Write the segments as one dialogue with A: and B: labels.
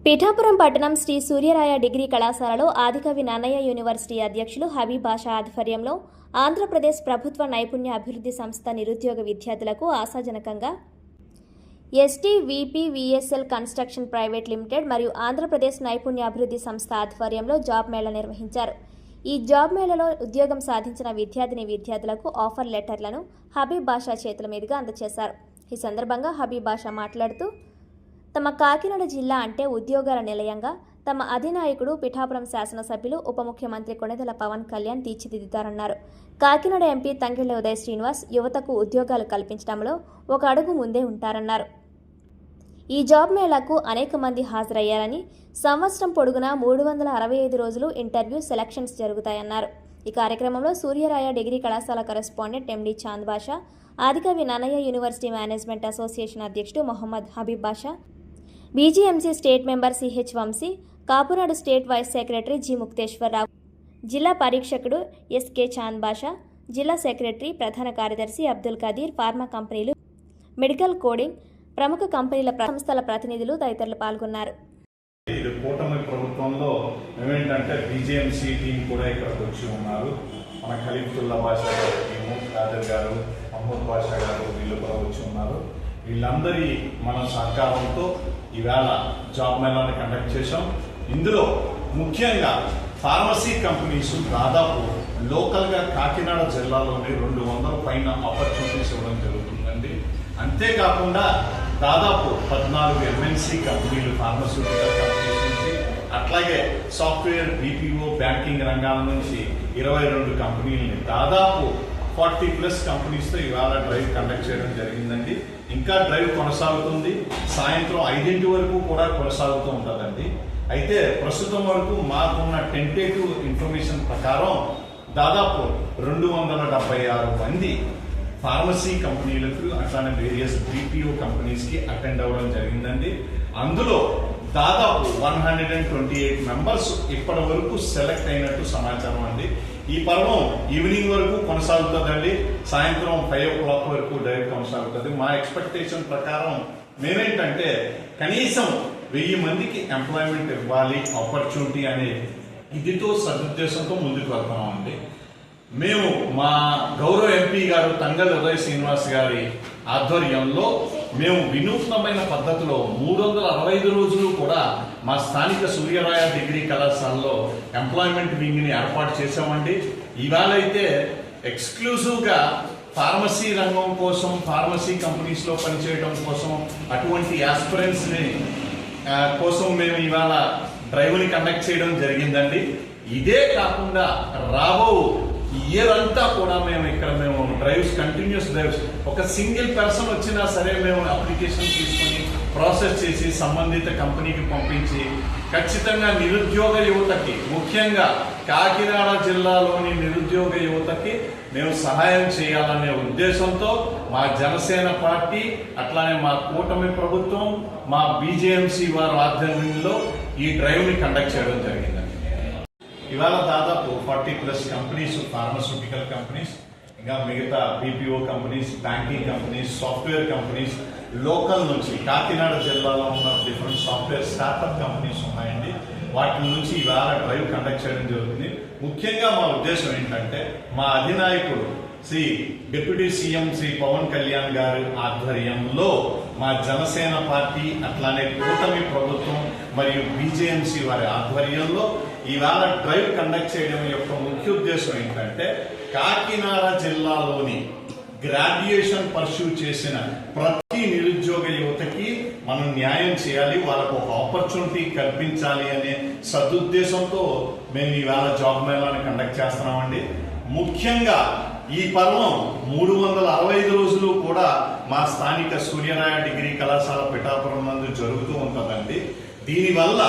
A: పిఠాపురం పట్టణం శ్రీ సూర్యరాయ డిగ్రీ కళాశాలలో ఆదికవి నన్నయ్య యూనివర్సిటీ అధ్యక్షులు హబీబ్ బాషా ఆధ్వర్యంలో ఆంధ్రప్రదేశ్ ప్రభుత్వ నైపుణ్య అభివృద్ధి సంస్థ నిరుద్యోగ విద్యార్థులకు ఆశాజనకంగా STVPVSL కన్స్ట్రక్షన్ ప్రైవేట్ లిమిటెడ్ మరియు ఆంధ్రప్రదేశ్ నైపుణ్య అభివృద్ధి సంస్థ ఆధ్వర్యంలో జాబ్ మేళా నిర్వహించారు. ఈ జాబ్ మేళాలో ఉద్యోగం సాధించిన విద్యార్థులకు ఆఫర్ లెటర్లను హబీబ్ బాషా చేతుల మీదుగా అందజేశారు. ఈ సందర్భంగా హబీబ్ బాషా మాట్లాడుతూ తమ కాకినాడ జిల్లా అంటే ఉద్యోగాల నిలయంగా తమ అధినాయకుడు పిఠాపురం శాసనసభ్యులు ఉప ముఖ్యమంత్రి కొణిదెల పవన్ కళ్యాణ్ తీర్చిదిద్దారన్నారు. కాకినాడ ఎంపీ తంగెళ్ల ఉదయ్ శ్రీనివాస్ యువతకు ఉద్యోగాలు కల్పించడంలో ఒక అడుగు ముందే ఉంటారన్నారు. ఈ జాబ్ మేళాకు అనేక మంది హాజరయ్యారని, సంవత్సరం పొడుగునా 365 రోజులు ఇంటర్వ్యూ సెలక్షన్స్ జరుగుతాయన్నారు. ఈ కార్యక్రమంలో సూర్యరాయ డిగ్రీ కళాశాల correspondent MD Chand Basha, Adikavi Nannaya university management association అధ్యక్షుడు Mohammed Habib Basha, BGMC state member CH Vamsi, Kapunadu state vice secretary G Mukteswararao, జిల్లా పరీక్షకుడు SK చాంద్ బాషా, జిల్లా సెక్రటరీ ప్రధాన కార్యదర్శి అబ్దుల్ కదీర్, ఫార్మా కంపెనీలు, మెడికల్ కోడింగ్, ప్రముఖ కంపెనీల సంస్థల ప్రతినిధులు తదితరులు పాల్గొన్నారు.
B: ఇది కూటమి ప్రభుత్వంలో ఏమేంటంటే BGMC టీం కూడా ఇక్కడికి వచ్చి ఉన్నారు. మన ఖలీఫుల్లా బాషా గారు టీము, ఖాదర్ గారు, మహమ్మద్ బాషా గారు వీళ్ళు కూడా వచ్చి ఉన్నారు. వీళ్ళందరి మన సహకారంతో ఈవేళ జాబ్ మేళాని కండక్ట్ చేశాం. ఇందులో ముఖ్యంగా ఫార్మసీ కంపెనీస్ దాదాపు లోకల్గా కాకినాడ జిల్లాలోనే 200 పైన ఆపర్చునిటీస్ ఇవ్వడం జరుగుతుందండి. అంతేకాకుండా దాదాపు 14 MNC కంపెనీలు ఫార్మస్యూటికల్ కంపెనీస్ నుంచి, అట్లాగే సాఫ్ట్వేర్, BPO, బ్యాంకింగ్ రంగాల నుంచి 22 కంపెనీలని దాదాపు 40+ కంపెనీస్తో ఇవాళ డ్రైవ్ కండక్ట్ చేయడం జరిగిందండి. ఇంకా డ్రైవ్ కొనసాగుతుంది. సాయంత్రం 5 వరకు కూడా కొనసాగుతూ ఉంటుందండి. అయితే ప్రస్తుతం వరకు మాకున్న టెంటేటివ్ ఇన్ఫర్మేషన్ ప్రకారం దాదాపు 276 మంది ఫార్మసీ కంపెనీలకు అట్లానే వేరియస్ BPO కంపెనీస్కి అటెండ్ అవ్వడం జరిగిందండి. అందులో దాదాపు 128 మెంబర్స్ ఇప్పటి వరకు సెలెక్ట్ అయినట్టు సమాచారం అండి. ఈ పర్వం ఈవినింగ్ వరకు కొనసాగుతుందండి. సాయంత్రం 5 o'clock వరకు డ్రైవ్ కొనసాగుతుంది. మా ఎక్స్పెక్టేషన్ ప్రకారం మేమేంటంటే కనీసం 1000 మందికి ఎంప్లాయ్మెంట్ ఇవ్వాలి ఆపర్చునిటీ అనే ఇదితో సదుద్దేశంతో ముందుకు వెళ్తున్నామండి. మేము మా గౌరవ ఎంపీ గారు తంగెళ్ల ఉదయ్ శ్రీనివాస్ గారి ఆధ్వర్యంలో మేము వినూత్నమైన పద్ధతిలో 365 రోజులు కూడా మా స్థానిక సూర్యరాయ డిగ్రీ కళాశాలలో ఎంప్లాయ్మెంట్ వింగ్ని ఏర్పాటు చేశామండి. ఇవాళ అయితే ఎక్స్క్లూజివ్గా ఫార్మసీ రంగం కోసం, ఫార్మసీ కంపెనీస్లో పనిచేయడం కోసం, అటువంటి యాస్పిరెంట్స్ని కోసం మేము ఇవాళ డ్రైవ్ని కండక్ట్ చేయడం జరిగిందండి. ఇదే కాకుండా రాబో ఇయర్ అంతా కూడా మేము డ్రైవ్స్, కంటిన్యూస్ డ్రైవ్స్, ఒక సింగిల్ పర్సన్ వచ్చినా సరే మేము అప్లికేషన్ తీసుకొని ప్రాసెస్ చేసి సంబంధిత కంపెనీకి పంపించి ఖచ్చితంగా నిరుద్యోగ యువతకి, ముఖ్యంగా కాకినాడ జిల్లాలోని నిరుద్యోగ యువతకి మేము సహాయం చేయాలనే ఉద్దేశంతో మా జనసేన పార్టీ, అట్లానే మా కూటమి ప్రభుత్వం, మా BGMC వారి ఆధ్వర్యంలో ఈ డ్రైవ్ని కండక్ట్ చేయడం జరిగింది. ఇవాళ దాదాపు 40+ కంపెనీస్, ఫార్మస్యూటికల్ కంపెనీస్, ఇంకా మిగతా BPO companies, banking companies, software companies, local నుంచి కాకినాడ జిల్లాలో ఉన్న డిఫరెంట్ సాఫ్ట్వేర్ స్టార్ట్అప్ కంపెనీస్ ఉన్నాయండి. వాటి నుంచి ఇవాళ డ్రైవ్ కండక్ట్ చేయడం జరుగుతుంది. ముఖ్యంగా మా ఉద్దేశం ఏంటంటే మా అధినాయకుడు డిప్యూటీ CM శ్రీ పవన్ కళ్యాణ్ గారి ఆధ్వర్యంలో మా జనసేన పార్టీ, అట్లానే కూటమి ప్రభుత్వం మరియు BGMC వారి ఆధ్వర్యంలో ఈవేళ డ్రైవ్ కండక్ట్ చేయడం యొక్క ముఖ్య ఉద్దేశం ఏంటంటే కాకినాడ జిల్లాలోని గ్రాడ్యుయేషన్ పర్స్యూ చేసిన ప్రతి నిరుద్యోగ యువతకి మనం న్యాయం చేయాలి, వాళ్ళకు ఒక ఆపర్చునిటీ కల్పించాలి అనే సదుద్దేశంతో మేము ఈవేళ జాబ్ మేళాని కండక్ట్ చేస్తున్నామండి. ముఖ్యంగా ఈ పర్వం 365 రోజులు కూడా మా స్థానిక సూర్యరాయ డిగ్రీ కళాశాల పిఠాపురం నందు జరుగుతూ ఉంటుందండి. దీనివల్ల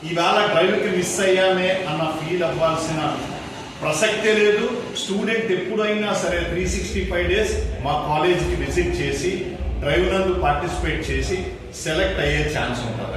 B: ఈవేళ డ్రైవ్కి మిస్ అయ్యామే అన్న ఫీల్ అవ్వాల్సిన ప్రసక్తే లేదు. స్టూడెంట్ ఎప్పుడైనా సరే 365 days మా కాలేజీకి విజిట్ చేసి డ్రైవ్ నందు పార్టిసిపేట్ చేసి సెలెక్ట్ అయ్యే ఛాన్స్ ఉంటుంది.